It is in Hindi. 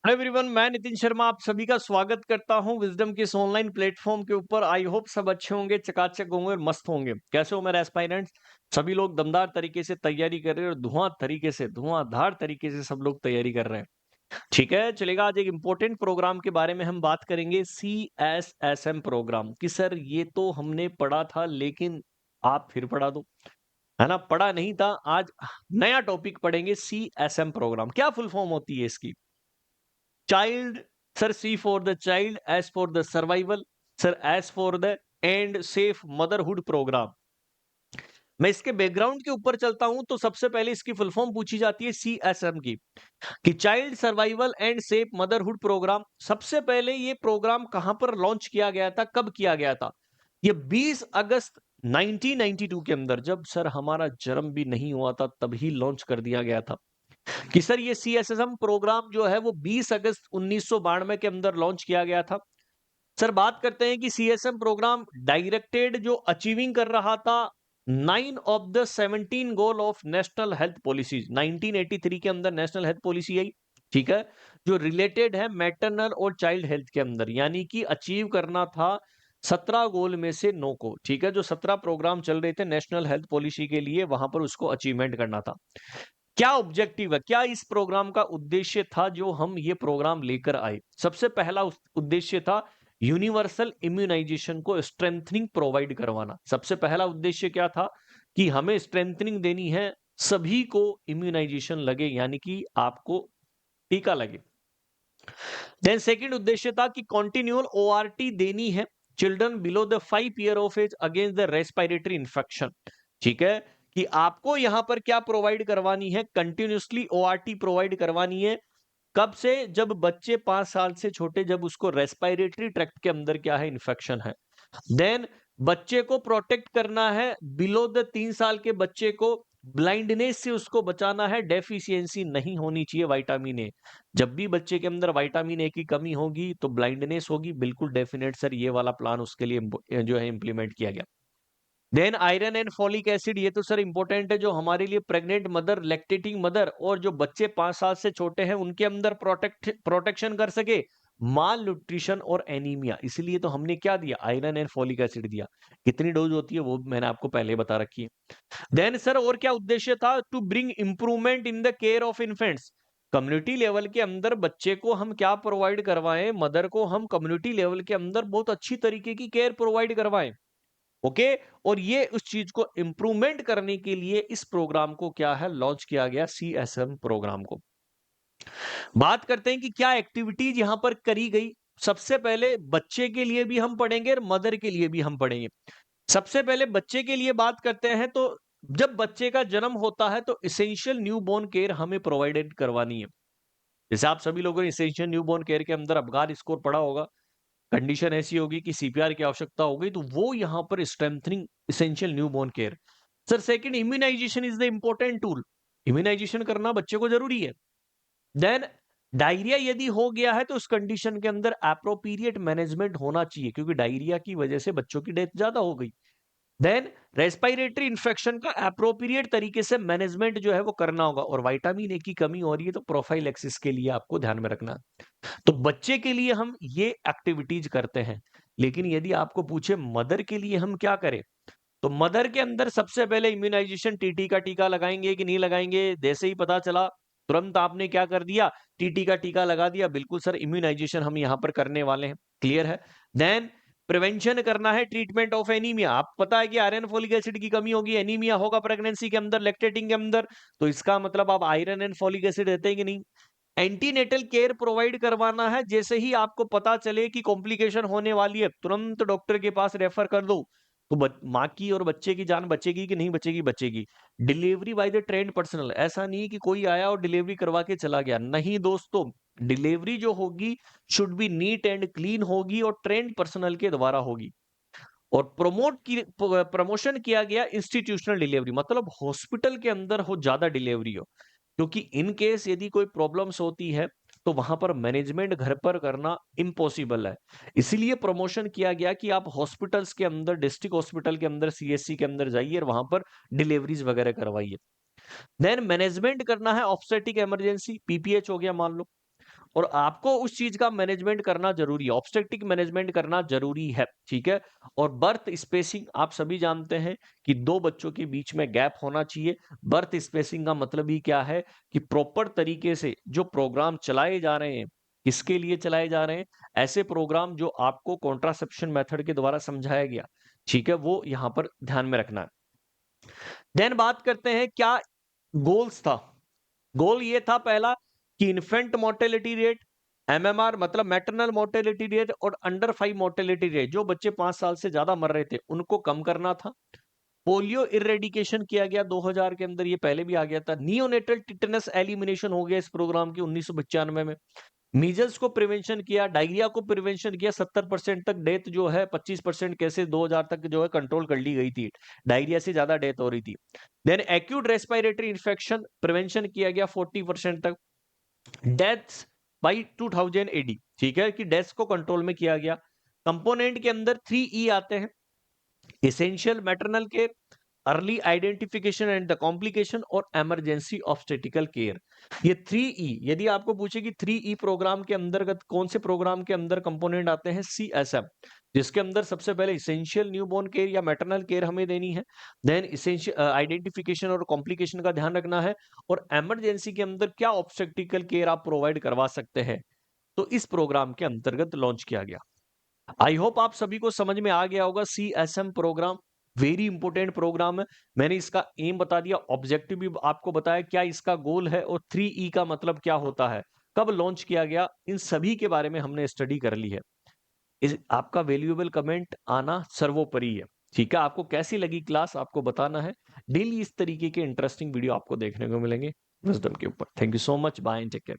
हेलो एवरीवन, मैं नितिन शर्मा आप सभी का स्वागत करता हूं विजडम के इस ऑनलाइन प्लेटफॉर्म के ऊपर। आई होप सब अच्छे होंगे, चकाचक होंगे और मस्त होंगे। कैसे हो मेरे एस्पायरेंट्स? सभी लोग दमदार तरीके से तैयारी कर रहे हैं और धुआंधार तरीके से सब लोग तैयारी कर रहे हैं। ठीक है, चलेगा। आज एक इंपॉर्टेंट प्रोग्राम के बारे में हम बात करेंगे, CSSM प्रोग्राम। कि सर ये तो हमने पढ़ा था, लेकिन आप फिर पढ़ा दो, है ना? पढ़ा नहीं था, आज नया टॉपिक पढ़ेंगे। CSM प्रोग्राम क्या फुल फॉर्म होती है इसकी? Child, sir C for the child, S for the survival, sir S for the and safe motherhood programme. मैं इसके बैकग्राउंड के ऊपर चलता हूं तो सबसे पहले इसकी फुल फॉर्म पूछी जाती है CSM की, कि child survival and safe motherhood programme. सबसे पहले ये प्रोग्राम कहां पर लॉन्च किया गया था, कब किया गया था? ये 20 अगस्त 1992 के अंदर, जब सर हमारा जन्म भी नहीं हुआ था तभी लॉन्च कर दिया गया था। कि सर ये CSSM प्रोग्राम जो है वो 20 अगस्त 1992 के अंदर लॉन्च किया गया था। सर बात करते हैं कि CSM प्रोग्राम डायरेक्टेड जो अचीविंग कर रहा था 9 of the 17 goal of national health policies. 1983 के अंदर नेशनल हेल्थ पॉलिसी आई, ठीक है, जो रिलेटेड है मैटरनल और चाइल्ड हेल्थ के अंदर, यानी कि अचीव करना था 17 गोल में से 9 को। ठीक है, जो 17 प्रोग्राम चल रहे थे नेशनल हेल्थ पॉलिसी के लिए, वहां पर उसको अचीवमेंट करना था। क्या ऑब्जेक्टिव है, क्या इस प्रोग्राम का उद्देश्य था जो हम ये प्रोग्राम लेकर आए? सबसे पहला उद्देश्य था यूनिवर्सल इम्यूनाइजेशन को स्ट्रेंथनिंग प्रोवाइड करवाना। सबसे पहला उद्देश्य क्या था? कि हमें स्ट्रेंथनिंग देनी है, सभी को इम्यूनाइजेशन लगे, यानी कि आपको टीका लगे। देन सेकंड उद्देश्य था कि कॉन्टिन्यूअल ORT देनी है children below the 5 year of age against the respiratory infection. ठीक है, कि आपको यहां पर क्या प्रोवाइड करवानी है? कंटिन्यूसली ORT प्रोवाइड करवानी है। कब से? जब बच्चे 5 साल से छोटे, जब उसको रेस्पिरेटरी ट्रैक्ट के अंदर क्या है, इन्फेक्शन है। देन बच्चे को प्रोटेक्ट करना है, बिलो द 3 साल के बच्चे को ब्लाइंडनेस से उसको बचाना है, डेफिशिएंसी नहीं होनी चाहिए विटामिन ए। जब भी बच्चे के अंदर विटामिन ए की कमी होगी तो ब्लाइंडनेस होगी, बिल्कुल डेफिनेट सर, ये वाला प्लान उसके लिए जो है इंप्लीमेंट किया गया। Then iron and folic acid, ये तो सर इंपॉर्टेंट है, जो हमारे लिए प्रेग्नेंट मदर, लैक्टेटिंग मदर और जो बच्चे 5 साल से छोटे हैं उनके अंदर प्रोटेक्शन कर सके माल न्यूट्रिशन और एनीमिया। इसलिए तो हमने क्या दिया, आयरन एंड फॉलिक एसिड दिया। कितनी डोज होती है वो मैंने आपको पहले बता रखी है। देन सर और क्या उद्देश्य था? To bring improvement in the care of infants. Community level के अंदर बच्चे को हम क्या प्रोवाइड करवाएं, मदर को हम कम्युनिटी लेवल के अंदर बहुत अच्छी तरीके की केयर प्रोवाइड करवाएं। ओके, और ये उस चीज को इंप्रूवमेंट करने के लिए इस प्रोग्राम को क्या है, लॉन्च किया गया, CSM प्रोग्राम को। बात करते हैं कि क्या एक्टिविटीज यहां पर करी गई। सबसे पहले बच्चे के लिए भी हम पढ़ेंगे और मदर के लिए भी हम पढ़ेंगे। सबसे पहले बच्चे के लिए बात करते हैं तो जब बच्चे का जन्म होता है तो इसेंशियल न्यूबॉर्न केयर हमें प्रोवाइडेड करवानी है। जैसे आप सभी लोगों ने इसेंशियल न्यूबॉर्न केयर के अंदर अफगान स्कोर पढ़ा होगा। कंडीशन ऐसी होगी कि CPR की आवश्यकता होगी, तो वो यहां पर strengthening essential newborn care. Sir second, immunization is the important tool. Immunization करना बच्चे को जरूरी है। देन डायरिया यदि हो गया है तो उस कंडीशन के अंदर एप्रोप्रिएट मैनेजमेंट होना चाहिए, क्योंकि डायरिया की वजह से बच्चों की डेथ ज्यादा हो गई। देन रेस्पिरेटरी इंफेक्शन का एप्रोप्रिएट तरीके से मैनेजमेंट जो है वो करना होगा, और विटामिन ए की कमी हो रही है तो प्रोफाइलैक्सिस के लिए आपको ध्यान में रखना। तो बच्चे के लिए हम ये एक्टिविटीज करते हैं। लेकिन यदि आपको पूछे मदर के लिए हम क्या करें, तो मदर के अंदर सबसे पहले इम्यूनाइजेशन, टीटी का टीका लगाएंगे कि नहीं लगाएंगे? जैसे ही पता चला तुरंत आपने क्या कर दिया, टीटी का टीका लगा दिया। बिल्कुल सर, इम्यूनाइजेशन हम यहां पर करने वाले हैं, क्लियर है। देन प्रिवेंशन करना है, ट्रीटमेंट ऑफ एनीमिया। आप पता है कि आयरन फोलिक एसिड की कमी होगी, एनीमिया होगा प्रेगनेंसी के अंदर, लैक्टेटिंग के अंदर, तो इसका मतलब आप आयरन एंड फोलिक एसिड देते हैं कि नहीं? एंटीनेटल केयर प्रोवाइड करवाना है, जैसे ही आपको पता चले कि कॉम्प्लिकेशन होने वाली है तुरंत डॉक्टर के पास रेफर कर दो। तो माँ की और बच्चे की जान बचेगी कि नहीं बचेगी? बचेगी। Delivery by the trend personal, ऐसा नहीं कि कोई आया और डिलीवरी करवा के चला गया, नहीं दोस्तों। डिलीवरी जो होगी should be neat and clean होगी और ट्रेंड पर्सनल के द्वारा होगी। और प्रमोशन किया गया इंस्टीट्यूशनल डिलीवरी, मतलब हॉस्पिटल के अंदर हो ज्यादा डिलीवरी हो, क्योंकि इन केस यदि कोई प्रॉब्लम्स होती है तो वहां पर मैनेजमेंट घर पर करना इम्पॉसिबल है। इसीलिए प्रमोशन किया गया कि आप हॉस्पिटल्स के अंदर, डिस्ट्रिक्ट हॉस्पिटल के अंदर, CSC के अंदर जाइए और वहां पर डिलीवरीज वगैरह करवाइए। देन मैनेजमेंट करना है ऑब्स्टेट्रिक इमरजेंसी, PPH हो गया मान लो। और आपको उस चीज का मैनेजमेंट करना जरूरी है, ऑब्स्टेट्रिक मैनेजमेंट करना जरूरी है, ठीक है। और बर्थ स्पेसिंग आप सभी जानते हैं कि 2 बच्चों के बीच में गैप होना चाहिए। बर्थ स्पेसिंग का मतलब ही क्या है कि प्रॉपर तरीके से जो प्रोग्राम चलाए जा रहे हैं, किसके लिए चलाए जा रहे हैं, ऐसे प्रोग्राम जो आपको कॉन्ट्रासेप्शन मेथड के द्वारा समझाया गया, ठीक है, वो यहां पर ध्यान में रखना है। देन बात करते हैं क्या गोल्स था। गोल ये था पहला कि इन्फेंट मोर्टेलिटी रेट, एमएमआर मतलब मैटरनल मोर्टेलिटी रेट, और अंडर 5 मोर्टेलिटी रेट, जो बच्चे 5 साल से ज्यादा मर रहे थे उनको कम करना था। पोलियो इरेडिकेशन किया गया 2000 के अंदर, ये पहले भी आ गया था। नियोनेटल टिटनस एलिमिनेशन हो गया इस प्रोग्राम की 1995 में। मीजल्स को प्रिवेंशन किया, डायरिया को प्रिवेंशन किया, 70% तक डेथ जो है, 25% केसेस 2000 तक जो है कंट्रोल कर ली गई थी, डायरिया से ज्यादा डेथ हो रही थी। Then acute respiratory infection prevention किया गया 40% तक। डेथ्स बाई 2000 एडी, ठीक है, कि डेथ्स को कंट्रोल में किया गया। कंपोनेंट के अंदर 3E आते हैं, essential maternal care, early identification and the complication, और इमरजेंसी ऑब्स्टेटिकल केयर। ये 3E, यदि आपको पूछे कि 3E प्रोग्राम के अंतर्गत कौन से प्रोग्राम के अंदर कंपोनेंट आते हैं, CSM, जिसके अंदर सबसे पहले इसेंशियल न्यूबॉर्न केयर या मैटरनल केयर हमें देनी है। देन इसेंशियल आइडेंटिफिकेशन और कॉम्प्लिकेशन का ध्यान रखना है, और इमरजेंसी के अंदर क्या ऑब्स्टेटिकल केयर आप प्रोवाइड करवा सकते हैं, तो इस प्रोग्राम के अंतर्गत लॉन्च किया गया। आई होप आप सभी को समझ में आ गया होगा। CSM programme very important programme है। मैंने इसका एम बता दिया, ऑब्जेक्टिव भी आपको बताया क्या इसका गोल है, और 3E का मतलब क्या होता है, कब लॉन्च किया गया, इन सभी के बारे में हमने स्टडी कर ली है। आपका वैल्यूएबल कमेंट आना सर्वोपरि है, ठीक है। आपको कैसी लगी क्लास आपको बताना है। डेली इस तरीके के इंटरेस्टिंग वीडियो आपको देखने को मिलेंगे विजडम के ऊपर। Thank you so much, bye and take care.